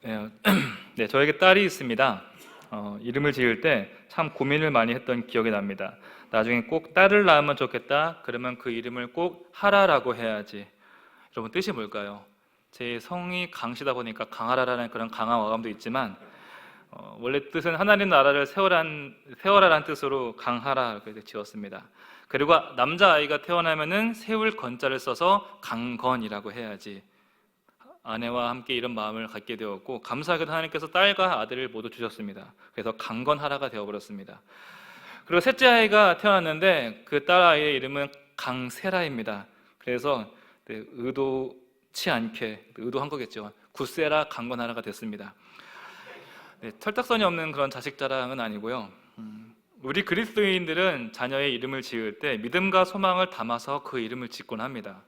네, 네, 저에게 딸이 있습니다. 이름을 지을 때 참 고민을 많이 했던 기억이 납니다. 나중에 꼭 딸을 낳으면 좋겠다. 그러면 그 이름을 꼭 하라라고 해야지. 여러분, 뜻이 뭘까요? 제 성이 강시다 보니까 강하라라는 그런 강한 어감도 있지만 원래 뜻은 하나님 나라를 세워라라는 뜻으로 강하라 이렇게 지었습니다. 그리고 남자아이가 태어나면은 세울 건자를 써서 강건이라고 해야지. 아내와 함께 이런 마음을 갖게 되었고, 감사하게도 하나님께서 딸과 아들을 모두 주셨습니다. 그래서 강건하라가 되어버렸습니다. 그리고 셋째 아이가 태어났는데 그 딸 아이의 이름은 강세라입니다. 그래서 의도치 않게, 의도한 거겠죠. 굳세라 강건하라가 됐습니다. 철딱선이 없는 그런 자식 자랑은 아니고요. 우리 그리스도인들은 자녀의 이름을 지을 때 믿음과 소망을 담아서 그 이름을 짓곤 합니다.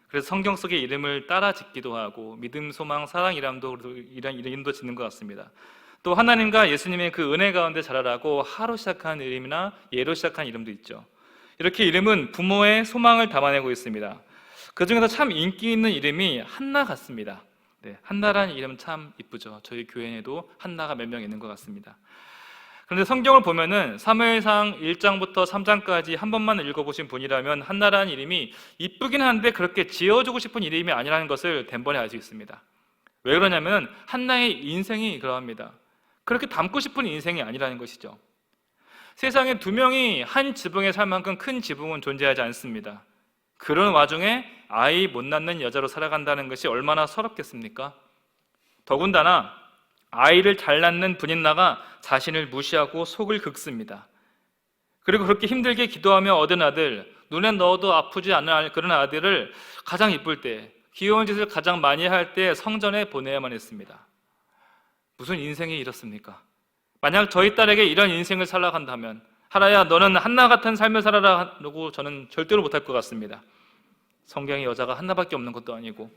그래서 성경 속의 이름을 따라 짓기도 하고 믿음, 소망, 사랑 이름도 짓는 것 같습니다. 또 하나님과 예수님의 그 은혜 가운데 자라라고 하로 시작한 이름이나 예로 시작한 이름도 있죠. 이렇게 이름은 부모의 소망을 담아내고 있습니다. 그 중에서 참 인기 있는 이름이 한나 같습니다. 네, 한나라는 이름 참 이쁘죠. 저희 교회에도 한나가 몇 명 있는 것 같습니다. 그런데 성경을 보면은 사무엘상 1장부터 3장까지 한 번만 읽어보신 분이라면 한나라는 이름이 이쁘긴 한데 그렇게 지어주고 싶은 이름이 아니라는 것을 단번에 알 수 있습니다. 왜 그러냐면 한나의 인생이 그러합니다. 그렇게 닮고 싶은 인생이 아니라는 것이죠. 세상에 두 명이 한 지붕에 살 만큼 큰 지붕은 존재하지 않습니다. 그런 와중에 아이 못 낳는 여자로 살아간다는 것이 얼마나 서럽겠습니까? 더군다나 아이를 잘 낳는 분인나가 자신을 무시하고 속을 긁습니다. 그리고 그렇게 힘들게 기도하며 얻은 아들, 눈에 넣어도 아프지 않은 그런 아들을 가장 이쁠 때, 귀여운 짓을 가장 많이 할 때 성전에 보내야만 했습니다. 무슨 인생이 이렇습니까? 만약 저희 딸에게 이런 인생을 살아간다면, 하라야 너는 한나 같은 삶을 살아라고 저는 절대로 못할 것 같습니다. 성경에 여자가 한나밖에 없는 것도 아니고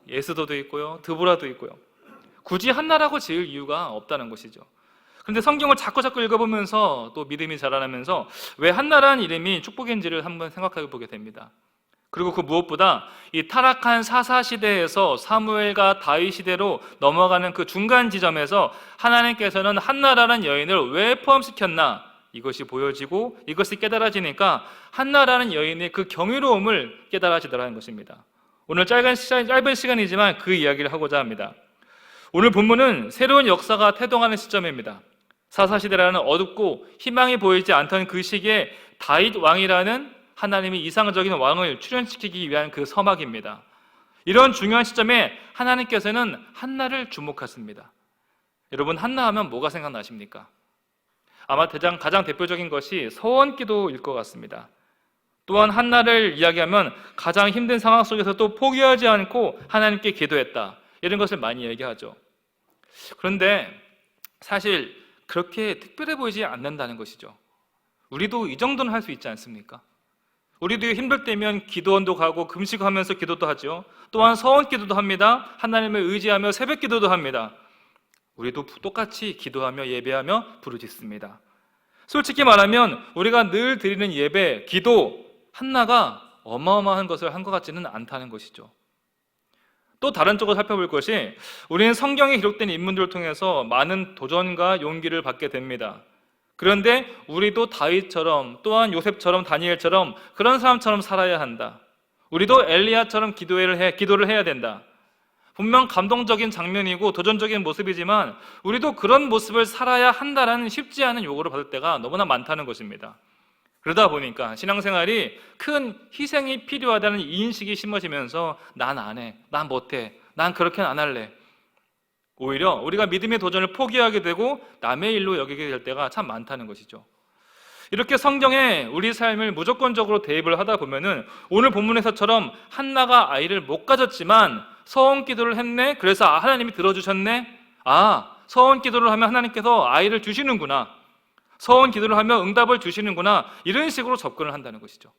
예스도도 있고요, 드보라도 있고요. 굳이 한나라고 지을 이유가 없다는 것이죠. 그런데 성경을 자꾸 읽어보면서 또 믿음이 자라나면서 왜 한나라는 이름이 축복인지를 한번 생각해 보게 됩니다. 그리고 그 무엇보다 이 타락한 사사 시대에서 사무엘과 다윗 시대로 넘어가는 그 중간 지점에서 하나님께서는 한나라는 여인을 왜 포함시켰나, 이것이 보여지고 이것이 깨달아지니까 한나라는 여인의 그 경이로움을 깨달아지더라는 것입니다. 오늘 짧은 시간이지만 그 이야기를 하고자 합니다. 오늘 본문은 새로운 역사가 태동하는 시점입니다. 사사시대라는 어둡고 희망이 보이지 않던 그 시기에 다윗 왕이라는 하나님이 이상적인 왕을 출현시키기 위한 그 서막입니다. 이런 중요한 시점에 하나님께서는 한나를 주목하십니다. 여러분, 한나 하면 뭐가 생각나십니까? 아마 가장 대표적인 것이 서원기도일 것 같습니다. 또한 한나를 이야기하면 가장 힘든 상황 속에서도 포기하지 않고 하나님께 기도했다, 이런 것을 많이 얘기하죠. 그런데 사실 그렇게 특별해 보이지 않는다는 것이죠. 우리도 이 정도는 할 수 있지 않습니까? 우리도 힘들 때면 기도원도 가고 금식하면서 기도도 하죠. 또한 서원 기도도 합니다. 하나님을 의지하며 새벽 기도도 합니다. 우리도 똑같이 기도하며 예배하며 부르짖습니다. 솔직히 말하면 우리가 늘 드리는 예배, 기도, 한나가 어마어마한 것을 한 것 같지는 않다는 것이죠. 또 다른 쪽으로 살펴볼 것이, 우리는 성경에 기록된 인물들을 통해서 많은 도전과 용기를 받게 됩니다. 그런데 우리도 다윗처럼, 또한 요셉처럼, 다니엘처럼 그런 사람처럼 살아야 한다. 우리도 엘리야처럼 기도를 해야 된다. 분명 감동적인 장면이고 도전적인 모습이지만 우리도 그런 모습을 살아야 한다라는 쉽지 않은 요구를 받을 때가 너무나 많다는 것입니다. 그러다 보니까 신앙생활이 큰 희생이 필요하다는 인식이 심어지면서 난 안 해, 난 못해, 난 그렇게는 안 할래. 오히려 우리가 믿음의 도전을 포기하게 되고 남의 일로 여기게 될 때가 참 많다는 것이죠. 이렇게 성경에 우리 삶을 무조건적으로 대입을 하다 보면은 오늘 본문에서처럼 한나가 아이를 못 가졌지만 서원 기도를 했네, 그래서 하나님이 들어주셨네, 서원 기도를 하면 하나님께서 아이를 주시는구나, 서원 기도를 하며 응답을 주시는구나, 이런 식으로 접근을 한다는 것이죠.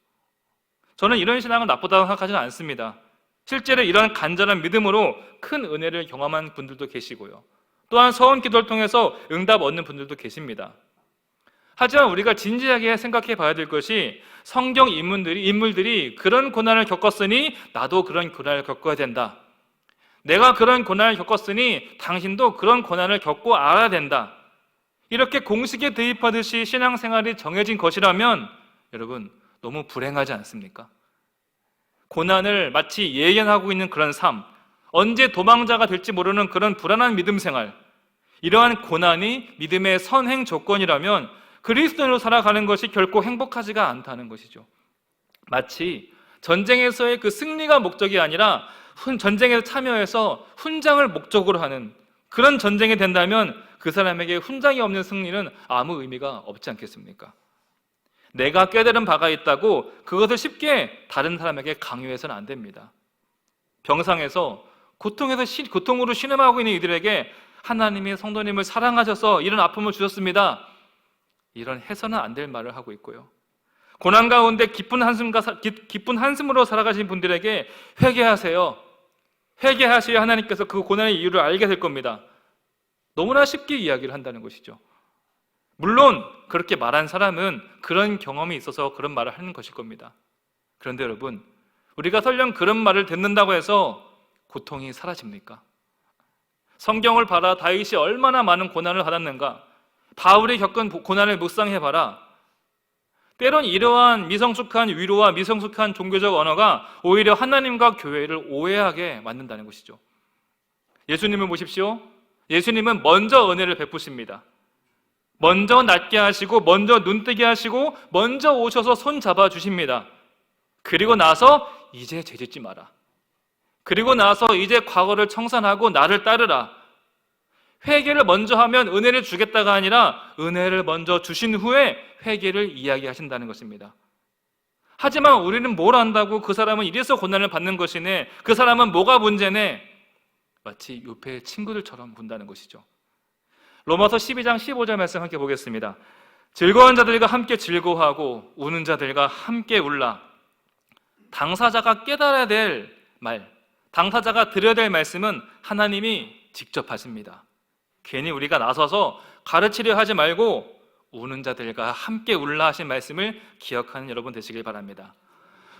저는 이런 신앙은 나쁘다고 생각하지는 않습니다. 실제로 이런 간절한 믿음으로 큰 은혜를 경험한 분들도 계시고요, 또한 서원 기도를 통해서 응답 얻는 분들도 계십니다. 하지만 우리가 진지하게 생각해 봐야 될 것이, 성경 인물들이 그런 고난을 겪었으니 나도 그런 고난을 겪어야 된다, 내가 그런 고난을 겪었으니 당신도 그런 고난을 겪고 알아야 된다. 이렇게 공식에 대입하듯이 신앙생활이 정해진 것이라면 여러분 너무 불행하지 않습니까? 고난을 마치 예견하고 있는 그런 삶, 언제 도망자가 될지 모르는 그런 불안한 믿음 생활, 이러한 고난이 믿음의 선행 조건이라면 그리스도인으로 살아가는 것이 결코 행복하지가 않다는 것이죠. 마치 전쟁에서의 그 승리가 목적이 아니라 전쟁에 참여해서 훈장을 목적으로 하는 그런 전쟁이 된다면 그 사람에게 훈장이 없는 승리는 아무 의미가 없지 않겠습니까? 내가 깨달은 바가 있다고 그것을 쉽게 다른 사람에게 강요해서는 안 됩니다. 병상에서 고통으로 신음하고 있는 이들에게 하나님이 성도님을 사랑하셔서 이런 아픔을 주셨습니다, 이런 해서는 안 될 말을 하고 있고요. 고난 가운데 기쁜 한숨으로 살아가신 분들에게 회개하세요. 회개하셔야 하나님께서 그 고난의 이유를 알게 될 겁니다. 너무나 쉽게 이야기를 한다는 것이죠. 물론 그렇게 말한 사람은 그런 경험이 있어서 그런 말을 하는 것일 겁니다. 그런데 여러분, 우리가 설령 그런 말을 듣는다고 해서 고통이 사라집니까? 성경을 봐라. 다윗이 얼마나 많은 고난을 받았는가? 바울이 겪은 고난을 묵상해봐라. 때론 이러한 미성숙한 위로와 미성숙한 종교적 언어가 오히려 하나님과 교회를 오해하게 만든다는 것이죠. 예수님을 보십시오. 예수님은 먼저 은혜를 베푸십니다. 먼저 낫게 하시고, 먼저 눈뜨게 하시고, 먼저 오셔서 손 잡아주십니다. 그리고 나서 이제 죄짓지 마라. 그리고 나서 이제 과거를 청산하고 나를 따르라. 회개를 먼저 하면 은혜를 주겠다가 아니라 은혜를 먼저 주신 후에 회개를 이야기하신다는 것입니다. 하지만 우리는 뭘 안다고 그 사람은 이래서 고난을 받는 것이네, 그 사람은 뭐가 문제네, 마치 옆에 친구들처럼 본다는 것이죠. 로마서 12장 15절 말씀 함께 보겠습니다. 즐거운 자들과 함께 즐거워하고 우는 자들과 함께 울라. 당사자가 깨달아야 될 말, 당사자가 들어야 될 말씀은 하나님이 직접 하십니다. 괜히 우리가 나서서 가르치려 하지 말고 우는 자들과 함께 울라 하신 말씀을 기억하는 여러분 되시길 바랍니다.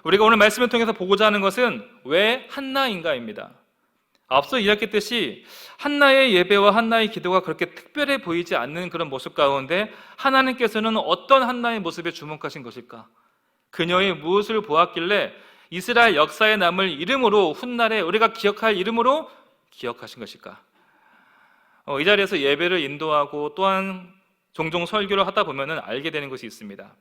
우리가 오늘 말씀을 통해서 보고자 하는 것은 왜 한나인가입니다. 앞서 이야기했듯이 한나의 예배와 한나의 기도가 그렇게 특별해 보이지 않는 그런 모습 가운데 하나님께서는 어떤 한나의 모습에 주목하신 것일까? 그녀의 무엇을 보았길래 이스라엘 역사에 남을 이름으로, 훗날에 우리가 기억할 이름으로 기억하신 것일까? 이 자리에서 예배를 인도하고 또한 종종 설교를 하다 보면 알게 되는 것이 있습니다.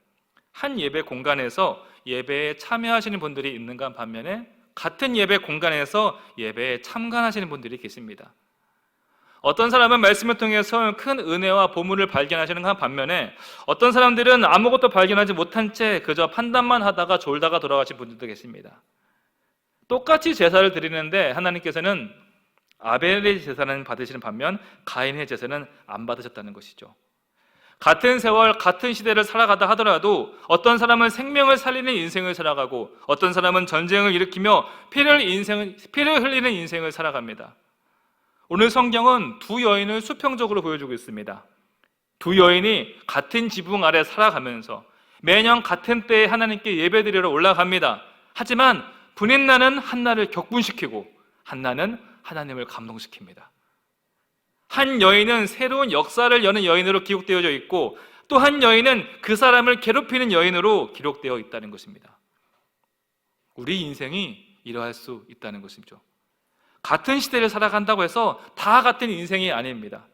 한 예배 공간에서 예배에 참여하시는 분들이 있는가 반면에 같은 예배 공간에서 예배에 참관하시는 분들이 계십니다. 어떤 사람은 말씀을 통해서 큰 은혜와 보물을 발견하시는 반면에 어떤 사람들은 아무것도 발견하지 못한 채 그저 판단만 하다가 졸다가 돌아가신 분들도 계십니다. 똑같이 제사를 드리는데 하나님께서는 아벨의 제사는 받으시는 반면 가인의 제사는 안 받으셨다는 것이죠. 같은 세월, 같은 시대를 살아가다 하더라도 어떤 사람은 생명을 살리는 인생을 살아가고 어떤 사람은 전쟁을 일으키며 피를 흘리는 인생을 살아갑니다. 오늘 성경은 두 여인을 수평적으로 보여주고 있습니다. 두 여인이 같은 지붕 아래 살아가면서 매년 같은 때에 하나님께 예배드리러 올라갑니다. 하지만 분인나는 한나를 격분시키고 한나는 하나님을 감동시킵니다. 한 여인은 새로운 역사를 여는 여인으로 기록되어져 있고 또 한 여인은 그 사람을 괴롭히는 여인으로 기록되어 있다는 것입니다. 우리 인생이 이러할 수 있다는 것이죠. 같은 시대를 살아간다고 해서 다 같은 인생이 아닙니다.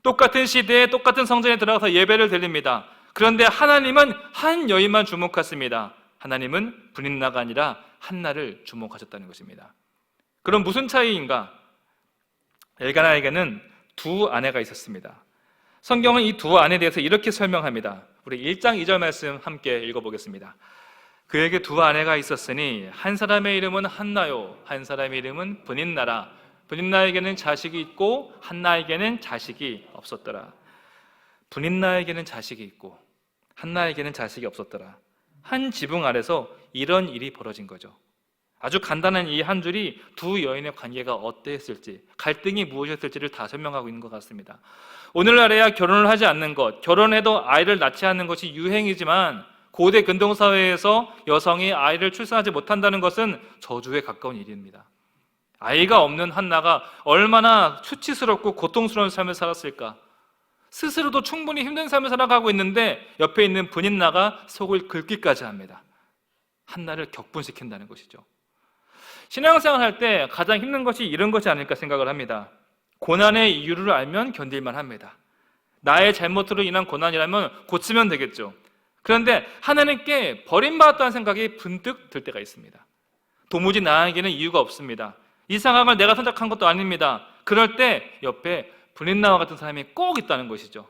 똑같은 시대에 똑같은 성전에 들어가서 예배를 드립니다. 그런데 하나님은 한 여인만 주목하십니다. 하나님은 분인나가 아니라 한나를 주목하셨다는 것입니다. 그럼 무슨 차이인가? 엘가나에게는 두 아내가 있었습니다. 성경은 이 두 아내에 대해서 이렇게 설명합니다. 우리 1장 2절 말씀 함께 읽어보겠습니다. 그에게 두 아내가 있었으니 한 사람의 이름은 한나요, 한 사람의 이름은 분인나라. 분인나에게는 자식이 있고 한나에게는 자식이 없었더라. 분인나에게는 자식이 있고 한나에게는 자식이 없었더라. 한 지붕 아래서 이런 일이 벌어진 거죠. 아주 간단한 이 한 줄이 두 여인의 관계가 어땠을지, 갈등이 무엇이었을지를 다 설명하고 있는 것 같습니다. 오늘날에야 결혼을 하지 않는 것, 결혼해도 아이를 낳지 않는 것이 유행이지만 고대 근동사회에서 여성이 아이를 출산하지 못한다는 것은 저주에 가까운 일입니다. 아이가 없는 한나가 얼마나 수치스럽고 고통스러운 삶을 살았을까. 스스로도 충분히 힘든 삶을 살아가고 있는데 옆에 있는 브닌나가 속을 긁기까지 합니다. 한나를 격분시킨다는 것이죠. 신앙생활 할 때 가장 힘든 것이 이런 것이 아닐까 생각을 합니다. 고난의 이유를 알면 견딜만 합니다. 나의 잘못으로 인한 고난이라면 고치면 되겠죠. 그런데 하나님께 버림받았다는 생각이 분뜩 들 때가 있습니다. 도무지 나에게는 이유가 없습니다. 이 상황을 내가 선택한 것도 아닙니다. 그럴 때 옆에 브닌나와 같은 사람이 꼭 있다는 것이죠.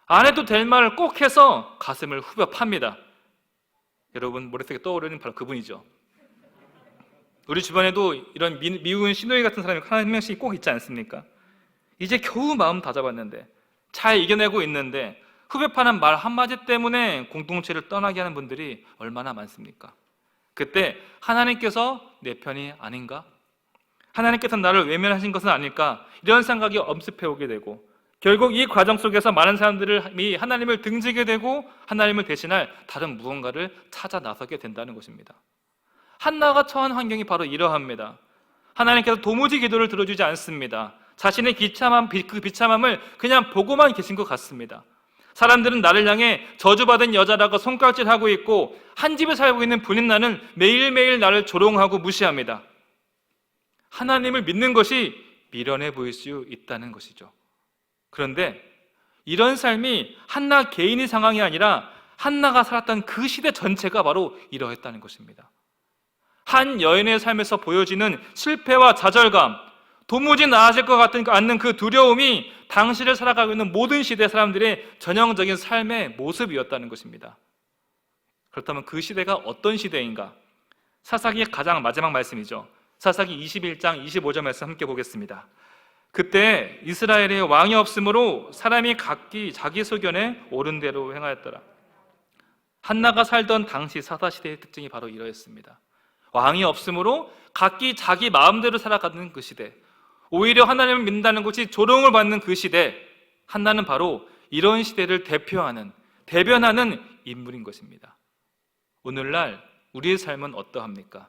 안 해도 될 말을 꼭 해서 가슴을 후벼 팝니다. 여러분 머릿속에 떠오르는 바로 그분이죠. 우리 주변에도 이런 미운 시누이 같은 사람이 한 명씩 꼭 있지 않습니까? 이제 겨우 마음 다잡았는데 잘 이겨내고 있는데 후벼 파는 말 한마디 때문에 공동체를 떠나게 하는 분들이 얼마나 많습니까? 그때 하나님께서 내 편이 아닌가? 하나님께서 나를 외면하신 것은 아닐까? 이런 생각이 엄습해오게 되고 결국 이 과정 속에서 많은 사람들이 하나님을 등지게 되고 하나님을 대신할 다른 무언가를 찾아 나서게 된다는 것입니다. 한나가 처한 환경이 바로 이러합니다. 하나님께서 도무지 기도를 들어주지 않습니다. 자신의 그 비참함을 그냥 보고만 계신 것 같습니다. 사람들은 나를 향해 저주받은 여자라고 손가락질하고 있고 한 집에 살고 있는 브닌나는 매일매일 나를 조롱하고 무시합니다. 하나님을 믿는 것이 미련해 보일 수 있다는 것이죠. 그런데 이런 삶이 한나 개인의 상황이 아니라 한나가 살았던 그 시대 전체가 바로 이러했다는 것입니다. 한 여인의 삶에서 보여지는 실패와 좌절감, 도무지 나아질 것 같지 않는 그 두려움이 당시를 살아가고 있는 모든 시대 사람들의 전형적인 삶의 모습이었다는 것입니다. 그렇다면 그 시대가 어떤 시대인가? 사사기의 가장 마지막 말씀이죠. 사사기 21장 25절 말씀 함께 보겠습니다. 그때 이스라엘에 왕이 없으므로 사람이 각기 자기 소견에 옳은 대로 행하였더라. 한나가 살던 당시 사사시대의 특징이 바로 이러했습니다. 왕이 없으므로 각기 자기 마음대로 살아가는 그 시대, 오히려 하나님을 믿는다는 것이 조롱을 받는 그 시대, 한나는 바로 이런 시대를 대변하는 인물인 것입니다. 오늘날 우리의 삶은 어떠합니까?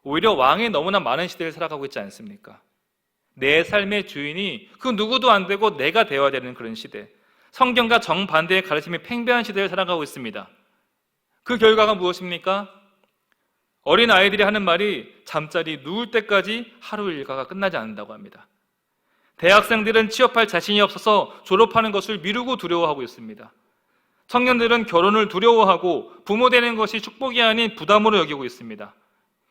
오히려 왕이 너무나 많은 시대를 살아가고 있지 않습니까? 내 삶의 주인이 그 누구도 안 되고 내가 되어야 되는 그런 시대, 성경과 정반대의 가르침이 팽배한 시대를 살아가고 있습니다. 그 결과가 무엇입니까? 어린 아이들이 하는 말이 잠자리 누울 때까지 하루 일과가 끝나지 않는다고 합니다. 대학생들은 취업할 자신이 없어서 졸업하는 것을 미루고 두려워하고 있습니다. 청년들은 결혼을 두려워하고 부모 되는 것이 축복이 아닌 부담으로 여기고 있습니다.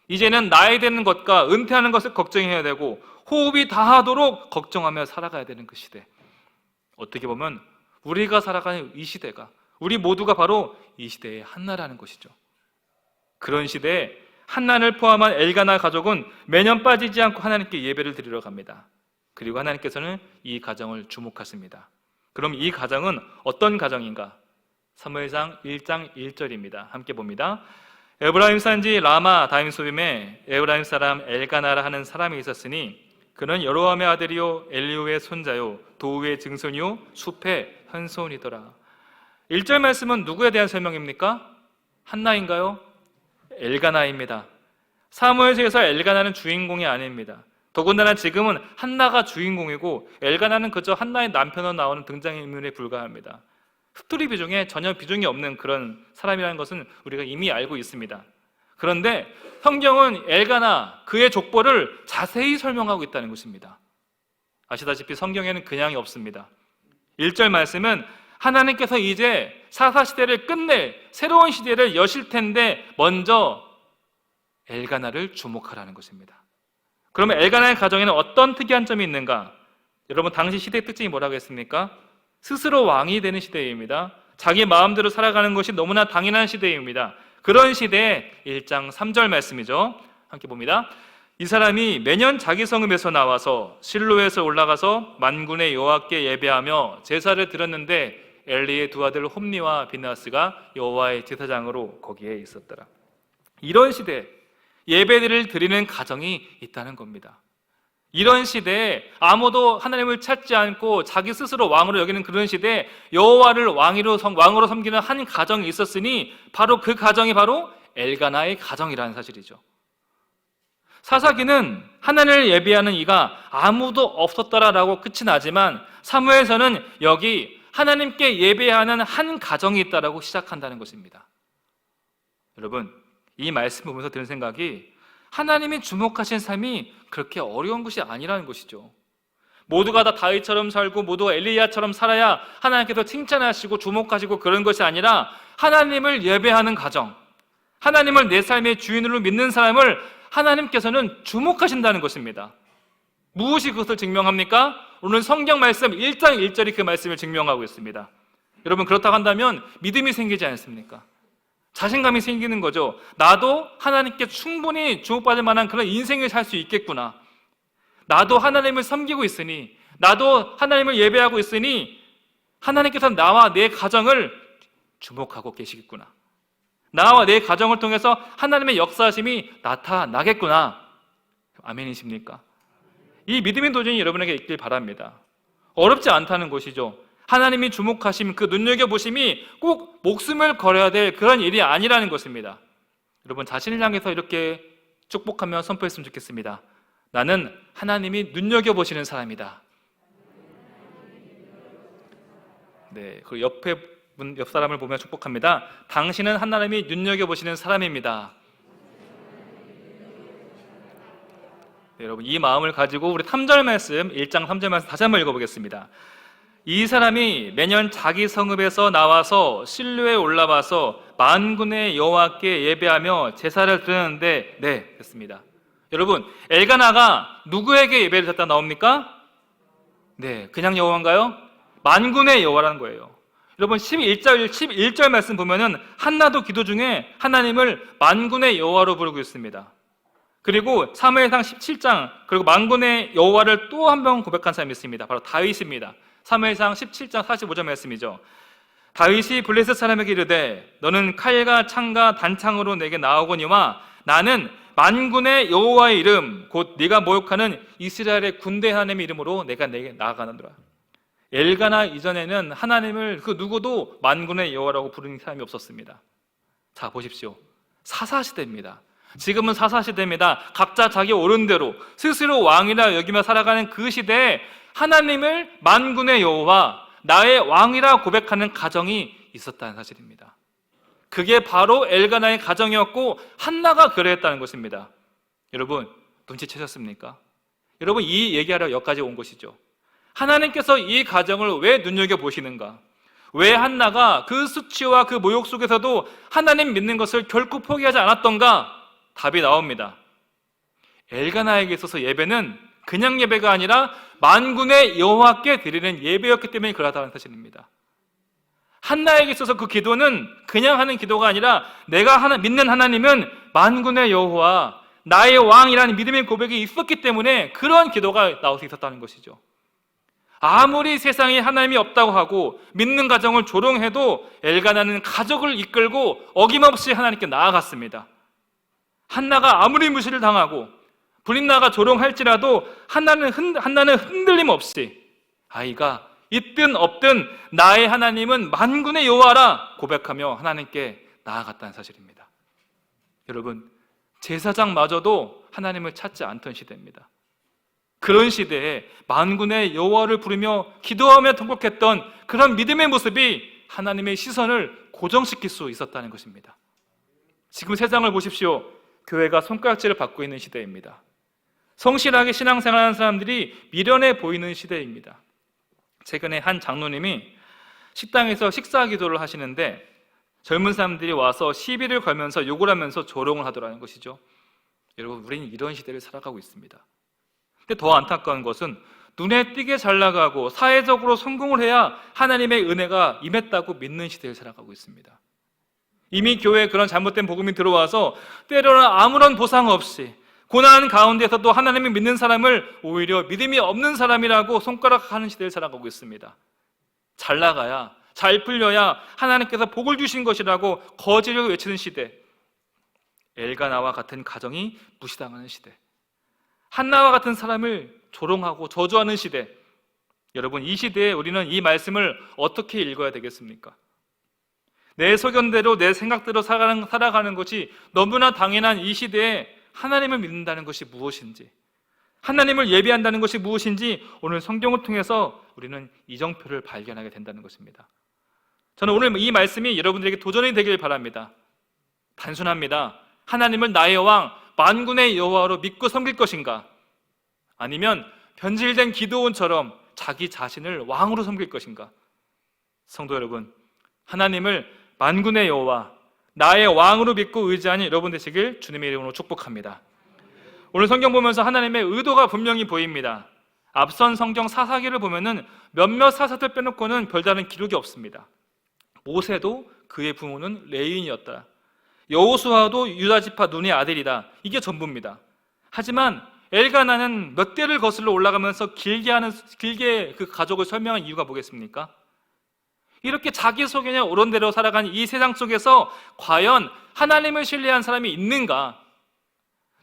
이제는 나이 되는 것과 은퇴하는 것을 걱정해야 되고 호흡이 다하도록 걱정하며 살아가야 되는 그 시대. 어떻게 보면 우리가 살아가는 이 시대가, 우리 모두가 바로 이 시대의 한나라는 것이죠. 그런 시대에 한나를 포함한 엘가나 가족은 매년 빠지지 않고 하나님께 예배를 드리러 갑니다. 그리고 하나님께서는 이 가정을 주목하십니다. 그럼 이 가정은 어떤 가정인가? 사무엘상 1장 1절입니다. 함께 봅니다. 에브라임 산지 라마 다임소임에 에브라임 사람 엘가나라 하는 사람이 있었으니 그는 여로함의 아들이요 엘리후의 손자요 도우의 증손이요 숲의 현손이더라. 1절 말씀은 누구에 대한 설명입니까? 한나인가요? 엘가나입니다. 사무엘서에서 엘가나는 주인공이 아닙니다. 더군다나 지금은 한나가 주인공이고 엘가나는 그저 한나의 남편으로 나오는 등장인물에 불과합니다. 스토리 비중에 전혀 비중이 없는 그런 사람이라는 것은 우리가 이미 알고 있습니다. 그런데 성경은 엘가나, 그의 족보를 자세히 설명하고 있다는 것입니다. 아시다시피 성경에는 그냥이 없습니다. 1절 말씀은 하나님께서 이제 사사시대를 끝낼 새로운 시대를 여실 텐데 먼저 엘가나를 주목하라는 것입니다. 그러면 엘가나의 가정에는 어떤 특이한 점이 있는가? 여러분 당시 시대의 특징이 뭐라고 했습니까? 스스로 왕이 되는 시대입니다. 자기 마음대로 살아가는 것이 너무나 당연한 시대입니다. 그런 시대에 1장 3절 말씀이죠. 함께 봅니다. 이 사람이 매년 자기 성읍에서 나와서 실로에서 올라가서 만군의 여호와께 예배하며 제사를 드렸는데 엘리의 두 아들 홈니와 비나스가 여호와의 제사장으로 거기에 있었더라. 이런 시대, 예배를 드리는 가정이 있다는 겁니다. 이런 시대에 아무도 하나님을 찾지 않고 자기 스스로 왕으로 여기는 그런 시대에 여호와를 왕으로 섬기는 한 가정이 있었으니 바로 그 가정이 바로 엘가나의 가정이라는 사실이죠. 사사기는 하나님을 예배하는 이가 아무도 없었더라라고 끝이 나지만 사무엘서는 여기 하나님께 예배하는 한 가정이 있다라고 시작한다는 것입니다. 여러분, 이 말씀 보면서 드는 생각이 하나님이 주목하신 삶이 그렇게 어려운 것이 아니라는 것이죠. 모두가 다 다윗처럼 살고 모두가 엘리야처럼 살아야 하나님께서 칭찬하시고 주목하시고 그런 것이 아니라 하나님을 예배하는 가정, 하나님을 내 삶의 주인으로 믿는 사람을 하나님께서는 주목하신다는 것입니다. 무엇이 그것을 증명합니까? 오늘 성경 말씀 1장 1절이 그 말씀을 증명하고 있습니다. 여러분, 그렇다고 한다면 믿음이 생기지 않습니까? 자신감이 생기는 거죠. 나도 하나님께 충분히 주목받을 만한 그런 인생을 살 수 있겠구나. 나도 하나님을 섬기고 있으니, 나도 하나님을 예배하고 있으니 하나님께서 나와 내 가정을 주목하고 계시겠구나. 나와 내 가정을 통해서 하나님의 역사하심이 나타나겠구나. 아멘이십니까? 이 믿음의 도전이 여러분에게 있길 바랍니다. 어렵지 않다는 것이죠. 하나님이 주목하심, 그 눈여겨보심이 꼭 목숨을 걸어야 될 그런 일이 아니라는 것입니다. 여러분, 자신을 향해서 이렇게 축복하며 선포했으면 좋겠습니다. 나는 하나님이 눈여겨보시는 사람이다. 네, 그리고 옆 사람을 보며 축복합니다. 당신은 하나님이 눈여겨보시는 사람입니다. 네, 여러분, 이 마음을 가지고 우리 3절 말씀, 1장 3절 말씀 다시 한번 읽어보겠습니다. 이 사람이 매년 자기 성읍에서 나와서 실로에 올라와서 만군의 여호와께 예배하며 제사를 드리는데, 네, 됐습니다. 여러분, 엘가나가 누구에게 예배를 드렸다 나옵니까? 네, 그냥 여호와인가요? 만군의 여호와라는 거예요. 여러분, 11절 말씀 보면은 한나도 기도 중에 하나님을 만군의 여호와로 부르고 있습니다. 그리고 사무엘상 17장, 그리고 만군의 여호와를 또 한 번 고백한 사람이 있습니다. 바로 다윗입니다. 사무엘상 17장 45절 말씀이죠. 다윗이 블레셋 사람에게 이르되 너는 칼과 창과 단창으로 내게 나오거니와 나는 만군의 여호와의 이름 곧 네가 모욕하는 이스라엘의 군대 하나님의 이름으로 내가 내게 나아가노라. 엘가나 이전에는 하나님을 그 누구도 만군의 여호와라고 부르는 사람이 없었습니다. 자, 보십시오. 사사시대입니다. 지금은 사사시대입니다. 각자 자기 옳은 대로 스스로 왕이라 여기며 살아가는 그 시대에 하나님을 만군의 여호와, 나의 왕이라 고백하는 가정이 있었다는 사실입니다. 그게 바로 엘가나의 가정이었고 한나가 그랬다는 것입니다. 여러분, 눈치채셨습니까? 여러분, 이 얘기하러 여기까지 온 것이죠. 하나님께서 이 가정을 왜 눈여겨보시는가? 왜 한나가 그 수치와 그 모욕 속에서도 하나님 믿는 것을 결코 포기하지 않았던가? 답이 나옵니다. 엘가나에게 있어서 예배는 그냥 예배가 아니라 만군의 여호와께 드리는 예배였기 때문에 그러하다는 사실입니다. 한나에게 있어서 그 기도는 그냥 하는 기도가 아니라 내가 믿는 하나님은 만군의 여호와, 나의 왕이라는 믿음의 고백이 있었기 때문에 그런 기도가 나올 수 있었다는 것이죠. 아무리 세상에 하나님이 없다고 하고 믿는 가정을 조롱해도 엘가나는 가족을 이끌고 어김없이 하나님께 나아갔습니다. 한나가 아무리 무시를 당하고 브린나가 조롱할지라도 한나는 흔들림 없이 아이가 있든 없든 나의 하나님은 만군의 여호와라 고백하며 하나님께 나아갔다는 사실입니다. 여러분, 제사장마저도 하나님을 찾지 않던 시대입니다. 그런 시대에 만군의 여호와를 부르며 기도하며 통곡했던 그런 믿음의 모습이 하나님의 시선을 고정시킬 수 있었다는 것입니다. 지금 세상을 보십시오. 교회가 손가락질을 받고 있는 시대입니다. 성실하게 신앙생활하는 사람들이 미련해 보이는 시대입니다. 최근에 한 장로님이 식당에서 식사 기도를 하시는데 젊은 사람들이 와서 시비를 걸면서 욕을 하면서 조롱을 하더라는 것이죠. 여러분, 우리는 이런 시대를 살아가고 있습니다. 근데 더 안타까운 것은 눈에 띄게 잘 나가고 사회적으로 성공을 해야 하나님의 은혜가 임했다고 믿는 시대를 살아가고 있습니다. 이미 교회에 그런 잘못된 복음이 들어와서 때로는 아무런 보상 없이 고난 가운데서도 하나님을 믿는 사람을 오히려 믿음이 없는 사람이라고 손가락하는 시대를 살아가고 있습니다. 잘 나가야, 잘 풀려야 하나님께서 복을 주신 것이라고 거짓을 외치는 시대, 엘가나와 같은 가정이 무시당하는 시대, 한나와 같은 사람을 조롱하고 저주하는 시대. 여러분, 이 시대에 우리는 이 말씀을 어떻게 읽어야 되겠습니까? 내 소견대로 내 생각대로 살아가는 것이 너무나 당연한 이 시대에 하나님을 믿는다는 것이 무엇인지, 하나님을 예배한다는 것이 무엇인지 오늘 성경을 통해서 우리는 이정표를 발견하게 된다는 것입니다. 저는 오늘 이 말씀이 여러분들에게 도전이 되길 바랍니다. 단순합니다. 하나님을 나의 왕, 만군의 여호와로 믿고 섬길 것인가? 아니면 변질된 기드온처럼 자기 자신을 왕으로 섬길 것인가? 성도 여러분, 하나님을 만군의 여호와, 나의 왕으로 믿고 의지하는 여러분 되시길 주님의 이름으로 축복합니다. 오늘 성경 보면서 하나님의 의도가 분명히 보입니다. 앞선 성경 사사기를 보면은 몇몇 사사들 빼놓고는 별다른 기록이 없습니다. 모세도 그의 부모는 레위인이었다. 여호수아도 유다 지파 눈의 아들이다. 이게 전부입니다. 하지만 엘가나는 몇 대를 거슬러 올라가면서 길게 그 가족을 설명한 이유가 뭐겠습니까? 이렇게 자기 소견에 옳은 대로 살아가는 이 세상 속에서 과연 하나님을 신뢰한 사람이 있는가?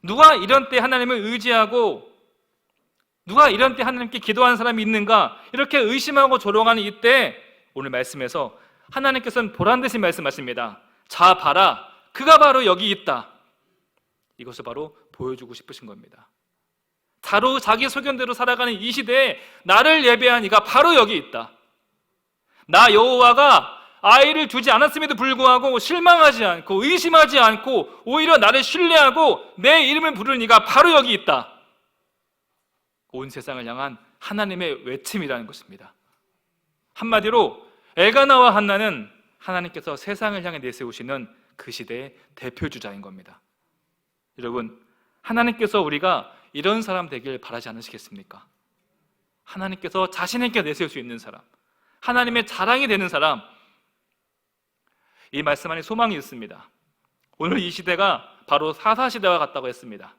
누가 이런 때 하나님을 의지하고 누가 이런 때 하나님께 기도하는 사람이 있는가? 이렇게 의심하고 조롱하는 이때 오늘 말씀에서 하나님께서는 보란듯이 말씀하십니다. 자 봐라, 그가 바로 여기 있다. 이것을 바로 보여주고 싶으신 겁니다. 바로 자기 소견대로 살아가는 이 시대에 나를 예배한 이가 바로 여기 있다. 나 여호와가 아이를 두지 않았음에도 불구하고 실망하지 않고 의심하지 않고 오히려 나를 신뢰하고 내 이름을 부르는 이가 바로 여기 있다. 온 세상을 향한 하나님의 외침이라는 것입니다. 한마디로 엘가나와 한나는 하나님께서 세상을 향해 내세우시는 그 시대의 대표주자인 겁니다. 여러분, 하나님께서 우리가 이런 사람 되길 바라지 않으시겠습니까? 하나님께서 자신에게 내세울 수 있는 사람, 하나님의 자랑이 되는 사람, 이 말씀 안에 소망이 있습니다. 오늘 이 시대가 바로 사사시대와 같다고 했습니다.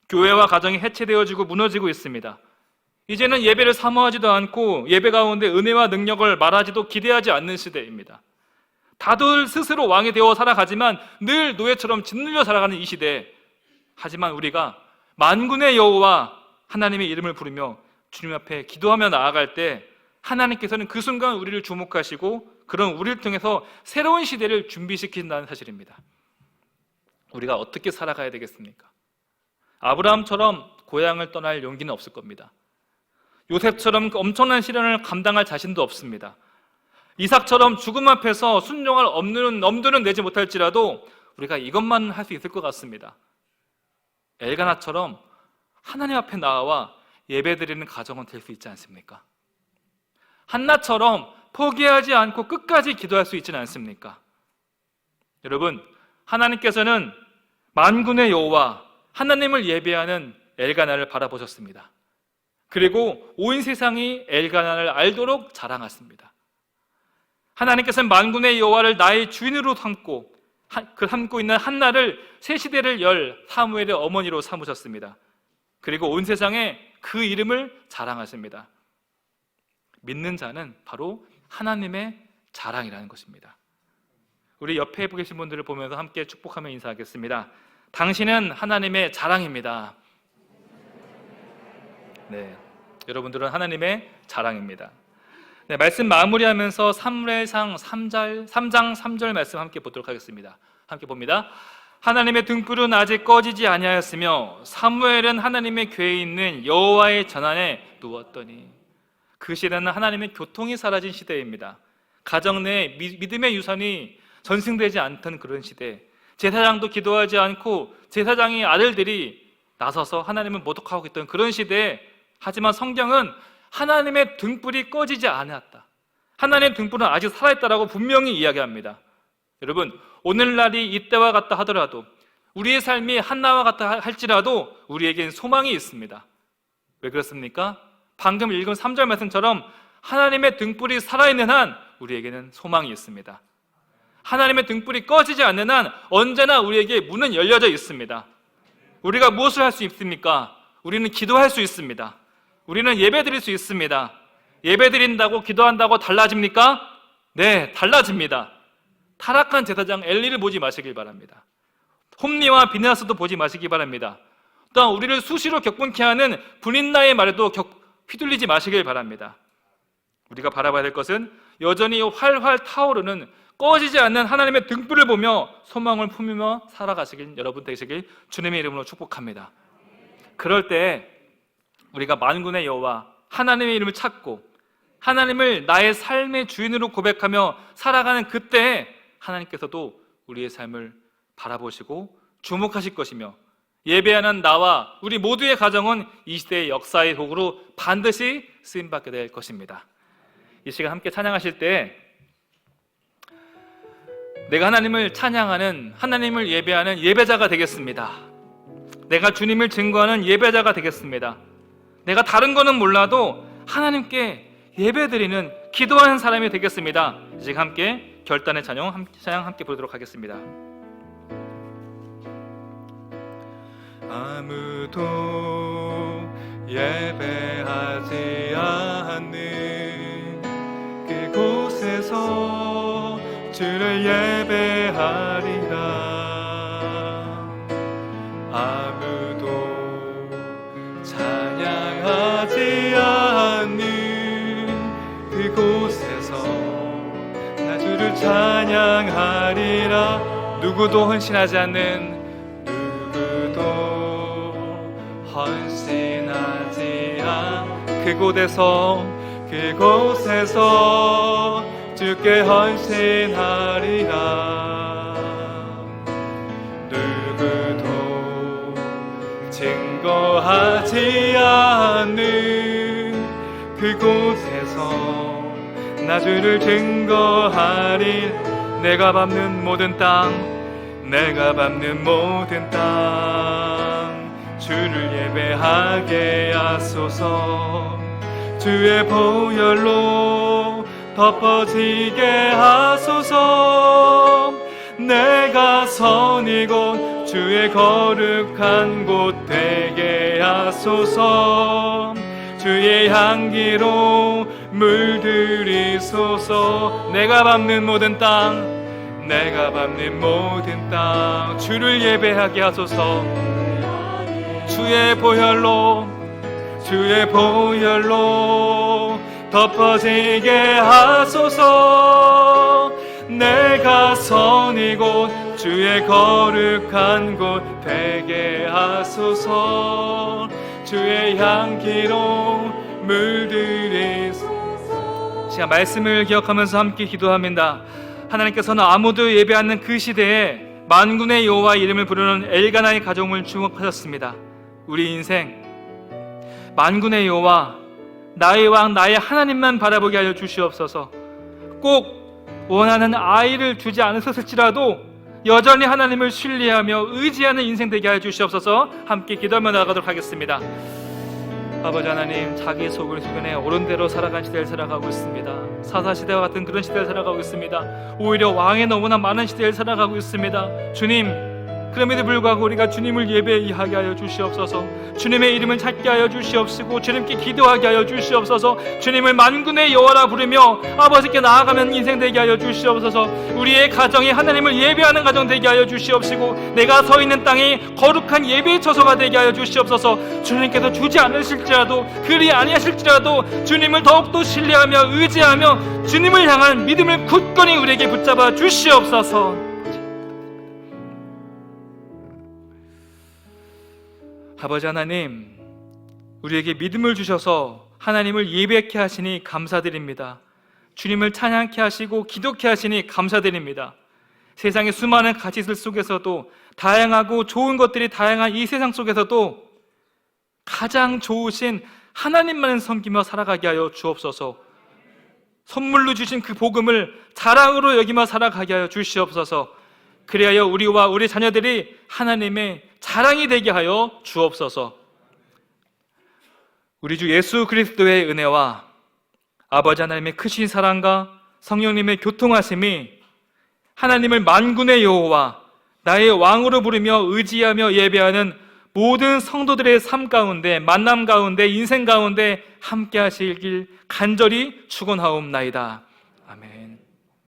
교회와 가정이 해체되어지고 무너지고 있습니다. 이제는 예배를 사모하지도 않고 예배 가운데 은혜와 능력을 말하지도 기대하지 않는 시대입니다. 다들 스스로 왕이 되어 살아가지만 늘 노예처럼 짓눌려 살아가는 이 시대. 하지만 우리가 만군의 여호와 하나님의 이름을 부르며 주님 앞에 기도하며 나아갈 때 하나님께서는 그 순간 우리를 주목하시고 그런 우리를 통해서 새로운 시대를 준비시킨다는 사실입니다. 우리가 어떻게 살아가야 되겠습니까? 아브라함처럼 고향을 떠날 용기는 없을 겁니다. 요셉처럼 엄청난 시련을 감당할 자신도 없습니다. 이삭처럼 죽음 앞에서 순종할 엄두는 내지 못할지라도 우리가 이것만 할 수 있을 것 같습니다. 엘가나처럼 하나님 앞에 나와 예배드리는 가정은 될 수 있지 않습니까? 한나처럼 포기하지 않고 끝까지 기도할 수 있지는 않습니까? 여러분, 하나님께서는 만군의 여호와 하나님을 예배하는 엘가나를 바라보셨습니다. 그리고 온 세상이 엘가나를 알도록 자랑하십니다. 하나님께서는 만군의 여호와를 나의 주인으로 삼고 있는 한나를 새 시대를 열 사무엘의 어머니로 삼으셨습니다. 그리고 온 세상에 그 이름을 자랑하십니다. 믿는 자는 바로 하나님의 자랑이라는 것입니다. 우리 옆에 계신 분들을 보면서 함께 축복하며 인사하겠습니다. 당신은 하나님의 자랑입니다. 네, 여러분들은 하나님의 자랑입니다. 네, 말씀 마무리하면서 사무엘상 3장 3절 말씀 함께 보도록 하겠습니다. 함께 봅니다. 하나님의 등불은 아직 꺼지지 아니하였으며 사무엘은 하나님의 궤에 있는 여호와의 전안에 누웠더니. 그 시대는 하나님의 교통이 사라진 시대입니다. 가정 내에 믿음의 유산이 전승되지 않던 그런 시대, 제사장도 기도하지 않고 제사장의 아들들이 나서서 하나님을 모독하고 있던 그런 시대에, 하지만 성경은 하나님의 등불이 꺼지지 않았다, 하나님의 등불은 아직 살아있다라고 분명히 이야기합니다. 여러분, 오늘날이 이때와 같다 하더라도, 우리의 삶이 한나와 같다 할지라도 우리에겐 소망이 있습니다. 왜 그렇습니까? 방금 읽은 3절 말씀처럼 하나님의 등불이 살아있는 한 우리에게는 소망이 있습니다. 하나님의 등불이 꺼지지 않는 한 언제나 우리에게 문은 열려져 있습니다. 우리가 무엇을 할 수 있습니까? 우리는 기도할 수 있습니다. 우리는 예배드릴 수 있습니다. 예배드린다고 기도한다고 달라집니까? 네, 달라집니다. 타락한 제사장 엘리를 보지 마시길 바랍니다. 홈리와 비느하스도 보지 마시기 바랍니다. 또한 우리를 수시로 격분케 하는 분인나의 말에도 휘둘리지 마시길 바랍니다. 우리가 바라봐야 될 것은 여전히 활활 타오르는 꺼지지 않는 하나님의 등불을 보며 소망을 품으며 살아가시길 여러분 되시길 주님의 이름으로 축복합니다. 그럴 때 우리가 만군의 여호와 하나님의 이름을 찾고 하나님을 나의 삶의 주인으로 고백하며 살아가는 그때 하나님께서도 우리의 삶을 바라보시고 주목하실 것이며 예배하는 나와 우리 모두의 가정은 이 시대의 역사의 도구로 반드시 쓰임받게 될 것입니다. 이 시간 함께 찬양하실 때 내가 하나님을 찬양하는, 하나님을 예배하는 예배자가 되겠습니다. 내가 주님을 증거하는 예배자가 되겠습니다. 내가 다른 거는 몰라도 하나님께 예배드리는, 기도하는 사람이 되겠습니다. 지금 함께 결단의 찬양 함께 부르도록 하겠습니다. 아무도 예배하지 않는 그곳에서 주를 예배하리라. 아무도 찬양하지 않는 그곳에서 나 주를 찬양하리라. 누구도 헌신하지 않는, 헌신하지 않 그곳에서 주께 헌신하리라. 누구도 증거하지 않는 그곳에서 나 주를 증거하리. 내가 밟는 모든 땅, 내가 밟는 모든 땅 주를 예배하게 하소서. 주의 보혈로 덮어지게 하소서. 내가 선이 곧 주의 거룩한 곳 되게 하소서. 주의 향기로 물들이소서. 내가 밟는 모든 땅, 내가 밟는 모든 땅 주를 예배하게 하소서. 주의 보혈로 덮어지게 하소서. 내가 선이 곧 주의 거룩한 곳 되게 하소서. 주의 향기로 물들이소서. 시간 말씀을 기억하면서 함께 기도합니다. 하나님께서는 아무도 예배 않는 그 시대에 만군의 여호와 이름을 부르는 엘가나의 가정을 주목하셨습니다. 우리 인생 만군의 여호와, 나의 왕, 나의 하나님만 바라보게 하여 주시옵소서. 꼭 원하는 아이를 주지 않으셨을지라도 여전히 하나님을 신뢰하며 의지하는 인생 되게 하여 주시옵소서. 함께 기도하며 나아가도록 하겠습니다. 아버지 하나님, 자기 속을 속여내 옳은 대로 살아간 시대를 살아가고 있습니다. 사사시대와 같은 그런 시대를 살아가고 있습니다. 오히려 왕의 너무나 많은 시대를 살아가고 있습니다. 주님, 그럼에도 불구하고 우리가 주님을 예배하게 하여 주시옵소서. 주님의 이름을 찾게 하여 주시옵시고 주님께 기도하게 하여 주시옵소서. 주님을 만군의 여호와라 부르며 아버지께 나아가면 인생 되게 하여 주시옵소서. 우리의 가정이 하나님을 예배하는 가정 되게 하여 주시옵시고 내가 서 있는 땅이 거룩한 예배의 처소가 되게 하여 주시옵소서. 주님께서 주지 않으실지라도, 그리 아니하실지라도 주님을 더욱더 신뢰하며 의지하며 주님을 향한 믿음을 굳건히 우리에게 붙잡아 주시옵소서. 아버지 하나님, 우리에게 믿음을 주셔서 하나님을 예배케 하시니 감사드립니다. 주님을 찬양케 하시고 기도케 하시니 감사드립니다. 세상의 수많은 가치들 속에서도, 다양하고 좋은 것들이 다양한 이 세상 속에서도 가장 좋으신 하나님만을 섬기며 살아가게 하여 주옵소서. 선물로 주신 그 복음을 자랑으로 여기며 살아가게 하여 주시옵소서. 그리하여 우리와 우리 자녀들이 하나님의 자랑이 되게 하여 주옵소서. 우리 주 예수 그리스도의 은혜와 아버지 하나님의 크신 사랑과 성령님의 교통하심이 하나님을 만군의 여호와, 나의 왕으로 부르며 의지하며 예배하는 모든 성도들의 삶 가운데, 만남 가운데, 인생 가운데 함께 하시길 간절히 축원하옵나이다. 아멘.